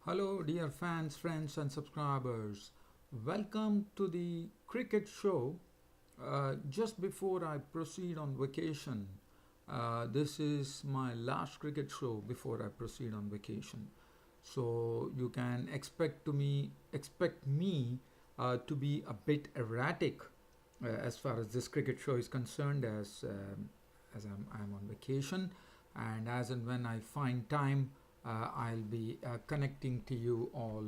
Hello, dear fans, friends, and subscribers. Welcome to the cricket show. Just before I proceed on vacation, this is my last cricket show before I proceed on vacation. So you can expect me to be a bit erratic as far as this cricket show is concerned, as I'm on vacation, and as and when I find time, I'll be connecting to you all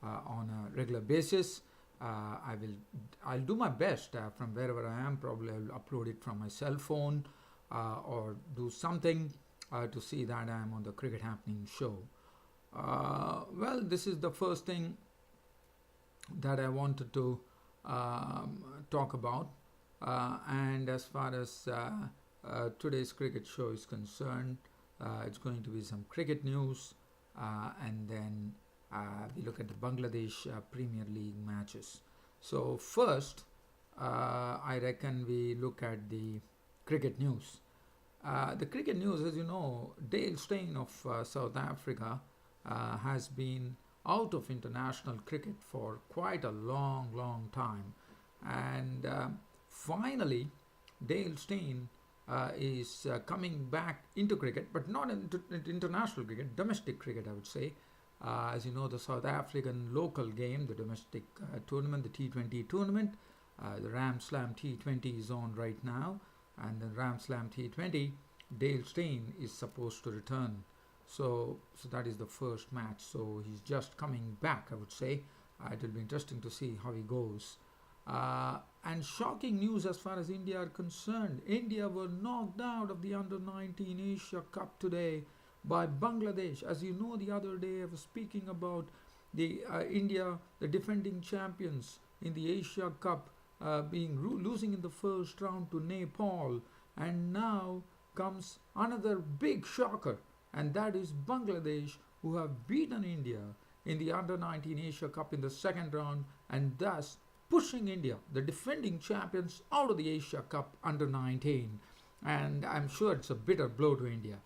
on a regular basis. I'll do my best from wherever I am. Probably I'll upload it from my cell phone or do something to see that I am on the Cricket Happening show. Well, this is the first thing that I wanted to talk about. And as far as today's cricket show is concerned, it's going to be some cricket news, and then we look at the Bangladesh Premier League matches. So first, I reckon we look at the cricket news. The cricket news, as you know, Dale Steyn of South Africa has been out of international cricket for quite a long time, and finally, Dale Steyn is coming back into cricket, but not into international cricket, domestic cricket, I would say. As you know, the South African local game, the domestic tournament, the T20 tournament, the Ramslam T20 is on right now, and the Ramslam T20, Dale Steyn is supposed to return. So that is the first match. So he's just coming back, I would say. It will be interesting to see how he goes. And shocking news as far as India are concerned. India were knocked out of the Under 19 Asia Cup today by Bangladesh. As you know, the other day I was speaking about the India, the defending champions in the Asia Cup, losing in the first round to Nepal, and now comes another big shocker, and that is Bangladesh, who have beaten India in the Under 19 Asia Cup in the second round, and thus pushing India, the defending champions, out of the Asia Cup Under 19. And I'm sure it's a bitter blow to India.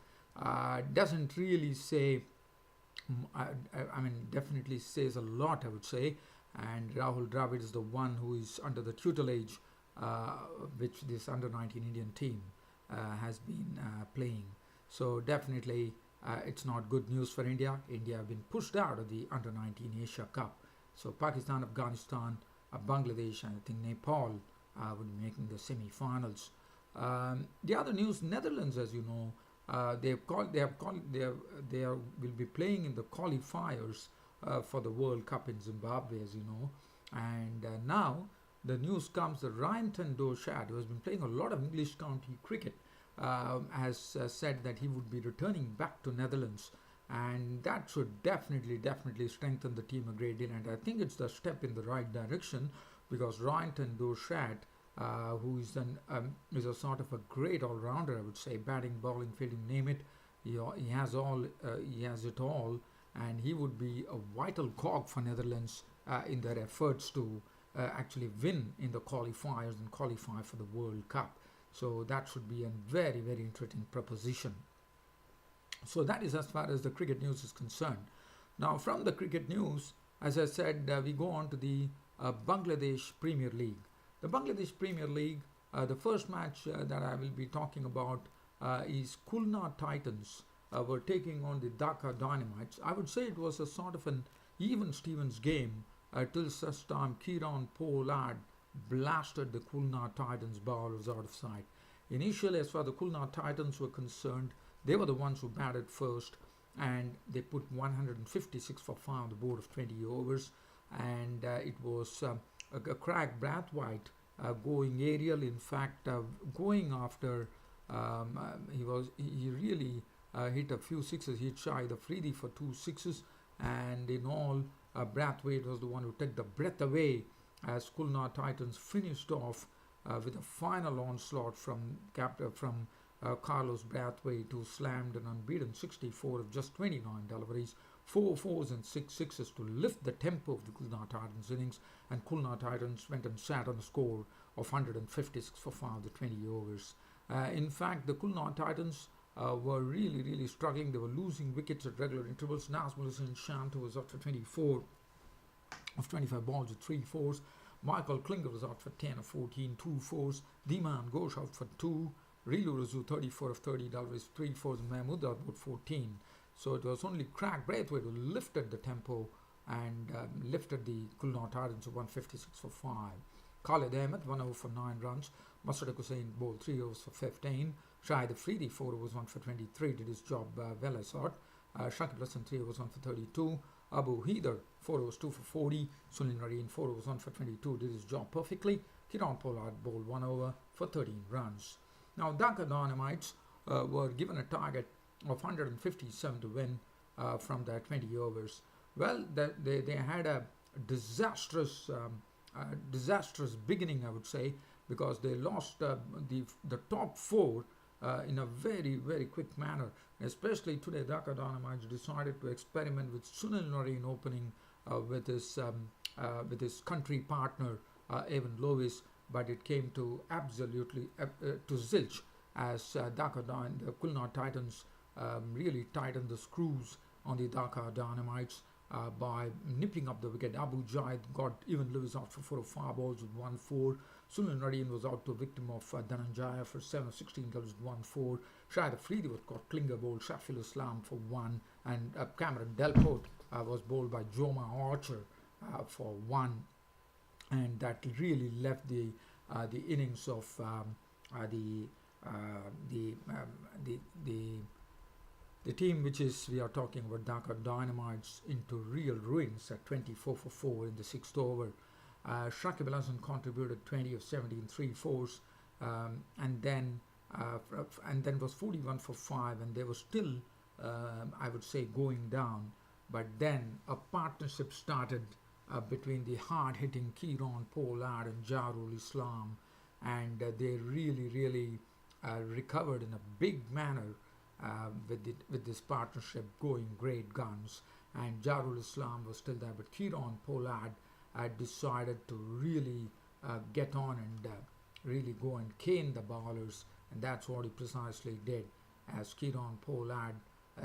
Doesn't really say, I mean, definitely says a lot, I would say. And Rahul Dravid is the one who is under the tutelage which this Under 19 Indian team has been playing. So definitely it's not good news for India. India have been pushed out of the Under 19 Asia Cup. So Pakistan, Afghanistan, Bangladesh, and I think Nepal would be making the semi-finals. The other news: Netherlands, as you know, they will be playing in the qualifiers for the World Cup in Zimbabwe, as you know, and now the news comes that Ten Deoschate, who has been playing a lot of English county cricket, has said that he would be returning back to Netherlands, and that should definitely strengthen the team a great deal. And I think it's the step in the right direction, because Ten Deoschate, who is a sort of a great all-rounder, I would say, batting, bowling, fielding, name it. He has it all, and he would be a vital cog for Netherlands in their efforts to actually win in the qualifiers and qualify for the World Cup. So that should be a very interesting proposition. So that is as far as the cricket news is concerned. Now, from the cricket news, as I said, we go on to the Bangladesh Premier League. The Bangladesh Premier League, the first match that I will be talking about is Khulna Titans were taking on the Dhaka Dynamites. I would say it was a sort of an even Stevens game till such time Kieran Pollard blasted the Khulna Titans bowlers out of sight. Initially, as far as the Khulna Titans were concerned, they were the ones who batted first, and they put 156 for 5 on the board of 20 overs, and it was a Craig Brathwaite going aerial. In fact, going after, he really hit a few sixes. He hit Shahid Afridi for 2 sixes, and in all, Brathwaite was the one who took the breath away as Khulna Titans finished off with a final onslaught from Carlos Brathwaite, who slammed an unbeaten 64 of just 29 deliveries, 4 fours and 6 sixes to lift the tempo of the Khulna Titans innings, and Khulna Titans went and sat on a score of 156 for 5 the 20 overs. In fact, the Khulna Titans were really struggling. They were losing wickets at regular intervals. Nazmul Shantu was out for 24 of 25 balls with 3 fours. Michael Klinger was out for 10 of 14, 2 fours. Dhiman Ghosh out for 2. Rilu Razu 34 of 30, Dalvis 3 fours, and Mahmood about 14. So it was only Craig Braithwaite who lifted the tempo and lifted the Kulnat Titans to 156 for 5. Khalid Ahmed 1 over for 9 runs. Mustard Hussain bowled 3 overs for 15. Shahid Afridi 4 overs 1 for 23, did his job well, I thought. Shakib Hassan 3 overs 1 for 32. Abu Heather 4 overs 2 for 40. Sunil Nareen 4 overs 1 for 22, did his job perfectly. Kiran Pollard bowled 1 over for 13 runs. Now Dhaka Dynamites were given a target of 157 to win from their 20 overs. Well, they had a disastrous beginning, I would say, because they lost the top 4 in a very quick manner. Especially today, Dhaka Dynamites decided to experiment with Sunil Nareen opening with his country partner Evan Lewis, but it came to absolutely to zilch as the Kulnat Titans really tightened the screws on the Dhaka Dynamites by nipping up the wicket. Abu Jaid got Evan Lewis out for 4 of 5 balls with 1-4. Sunil Nareen was out to a victim of Dhananjaya for 7 of 16 balls with 1-4. Shahid Afridi was caught Klinger bowled Shafil Islam for 1, and Cameron Delport was bowled by Joma Archer for 1, and that really left the innings of the team which is we are talking about Dhaka Dynamites into real ruins at 24 for 4 in the 6th over. Shakib Al Hasan contributed 20 of 17, 3 fours, and then was 41 for 5, and they were still I would say going down, but then a partnership started between the hard-hitting Kiran Pollard and Jarul Islam, and they really recovered in a big manner with this partnership going great guns. And Jarul Islam was still there, but Kiran Pollard had decided to really get on and really go and cane the bowlers, and that's what he precisely did, as Kiran Pollard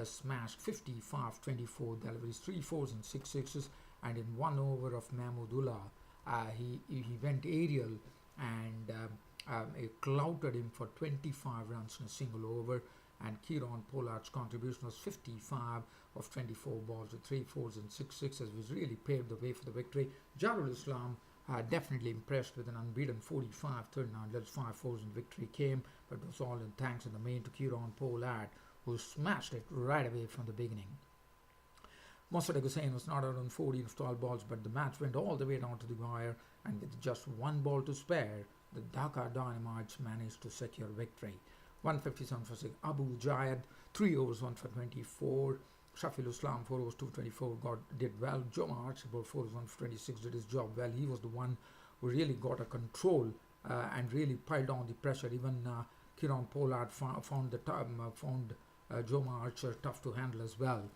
smashed 55-24 deliveries, 3 fours and 6 sixes, and in 1 over of Mahmudullah he went aerial and it clouted him for 25 runs in a single over, and Kiran Pollard's contribution was 55 of 24 balls with 3 fours and 6 sixes, which really paved the way for the victory. Jarul Islam definitely impressed with an unbeaten 45-39, led 5 fours and victory came, but it was all in thanks in the main to Kiran Pollard, who smashed it right away from the beginning. Mustard Hussain was not out on 14 of 12 balls, but the match went all the way down to the wire, and with just 1 ball to spare, the Dhaka Dynamites managed to secure victory. 157 for 6. Abu Jaid 3 overs 1 for 24. Shafil Islam 4 overs 2 for 24 did well. Joma Archibald 4 overs 1 for 26 did his job well. He was the one who really got a control and really piled on the pressure. Even Kiran Pollard found Joma Archer tough to handle as well.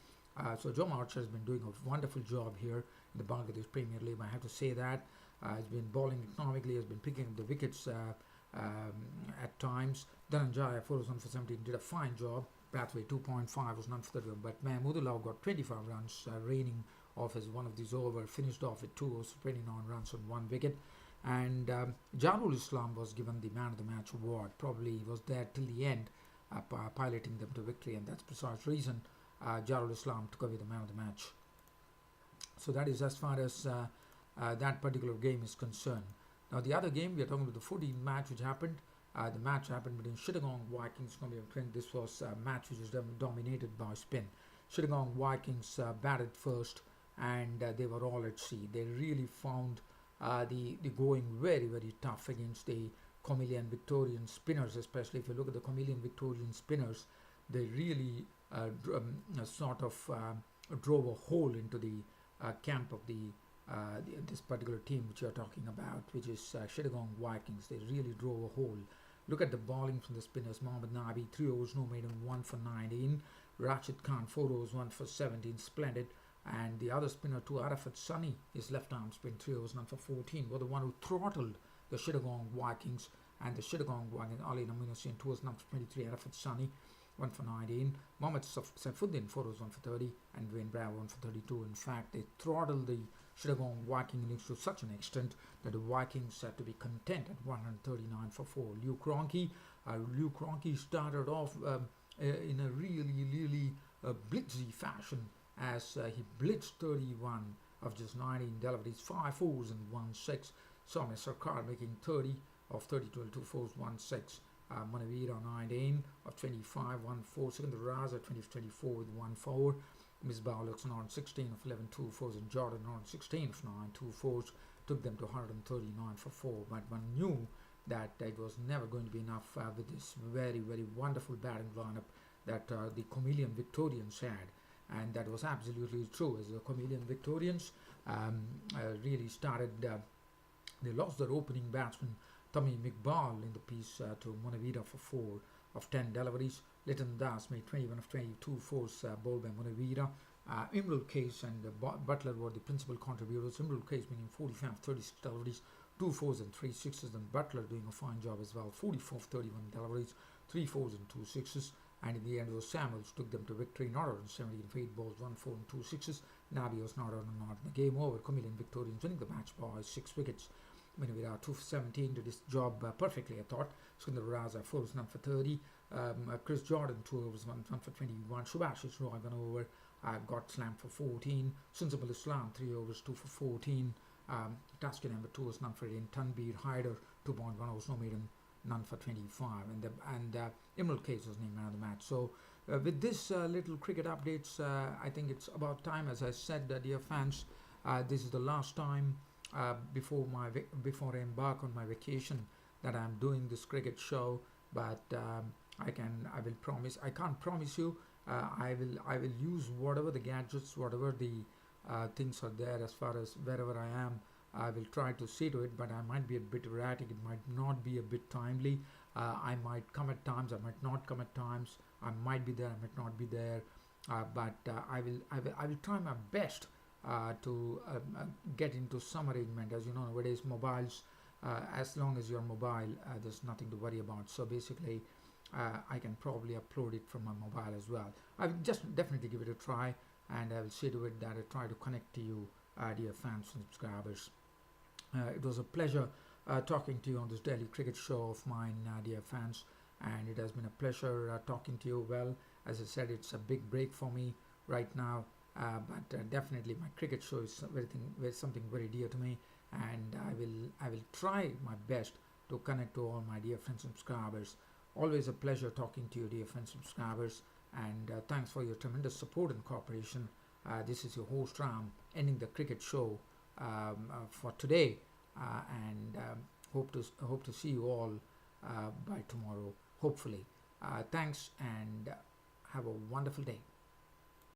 So Joma Archer has been doing a wonderful job here in the Bangladesh Premier League. I have to say that. He's been bowling economically, has been picking up the wickets at times. Dhananjaya 4 overs 1 for 17 did a fine job. Brathwaite 2.5 was none for the but Mahmudullah got 25 runs, reigning off as one of these over, finished off with 2 overs 29 runs on 1 wicket. And Jarul Islam was given the man of the match award. Probably he was there till the end, piloting them to victory, and that's the precise reason Jarul Islam took away the man of the match. So that is as far as that particular game is concerned. Now the other game, we are talking about the 14th match which happened. The match happened between Chittagong Vikings. This was a match which was dominated by spin. Chittagong Vikings batted first, and they were all at sea. They really found the going very tough against the Comilian Victorian spinners, especially if you look at the Comilian Victorian spinners. They really drove a hole into the camp of this particular team which you are talking about, which is Chittagong Vikings. They really drove a hole. Look at the bowling from the spinners. Mohammad Nabi 3 overs no maiden 1 for 19. Rashid Khan 4 overs 1 for 17, splendid. And the other spinner too, Arafat Sunny, his left arm spin 3 overs none for 14, was the one who throttled the Chittagong Vikings. And the Chittagong Vikings, Ali Namin Hussain 2 overs none for 23, Arafat Sunny. 1 for 19. Mohammad Saifuddin 4 overs 1 for 30, and Dwayne Bravo 1 for 32. In fact, they throttled the Chittagong Viking innings to such an extent that the Vikings had to be content at 139 for 4. Luke Ronke started off in a really blitzy fashion as he blitzed 31 of just 19 deliveries, 5 fours and 1 6. Soumya Sarkar making 30 of 32, 2 fours, 1 6. Manavira 19 of 25, 1 4. Sikandar Raza 20 of 24 with 1 4. Misbah Luxon on 16 of 11, 2 fours, and Jordan on 16 of 9, 2 fours. Took them to 139 for 4. But one knew that it was never going to be enough with this very wonderful batting lineup that the Chameleon Victorians had. And that was absolutely true, as the Chameleon Victorians really started. They lost their opening batsman Tamim Iqbal in the piece to Munawira for 4 of 10 deliveries. Liton Das made 21 of 22 fours bowled by Munawira. Imrul Case and Butler were the principal contributors. Imrul Case meaning 45 of 36 deliveries, 2 fours and 3 sixes, and Butler doing a fine job as well, 44 of 31 deliveries, 3 fours and 2 sixes. And in the end, those Samuels took them to victory. Not out on 17 of 8 balls, 1 4 and 2 sixes. Nabi was not out on not. The game over. Chameleon Victorians winning the match by 6 wickets. Minavira 2 for 17 did his job perfectly, I thought. Sikandar Raza 4 overs 9 for 30. Chris Jordan 2 overs 1 for 21. Subhashish Roy 1 over. Got slammed for 14. Sunzabul Islam 3 overs 2 for 14. Tasky number 2 was none for 18. Tanbir Haider 2.1 overs no maiden, none for 25. And Imrul Case was named man of the match. So with this little cricket updates, I think it's about time. As I said, dear fans, this is the last time before I embark on my vacation that I'm doing this cricket show. But I can't promise you. I will use whatever the gadgets, whatever the things are there as far as wherever I am. I will try to see to it, but I might be a bit erratic. It might not be a bit timely. I might come at times. I might not come at times. I might be there. I might not be there. But I will try my best to get into some arrangement. As you know, nowadays mobiles, as long as you're mobile, there's nothing to worry about. So basically, I can probably upload it from my mobile as well. I will just definitely give it a try, and I will see to it that I try to connect to you, dear fans and subscribers. It was a pleasure talking to you on this daily cricket show of mine, dear fans, and it has been a pleasure talking to you. Well, as I said, it's a big break for me right now, but definitely my cricket show is something very dear to me, and I will try my best to connect to all my dear friends and subscribers. Always a pleasure talking to you, dear friends and subscribers, and thanks for your tremendous support and cooperation. This is your host Ram, ending the cricket show for today, and hope to see you all by tomorrow, hopefully. Thanks, and have a wonderful day.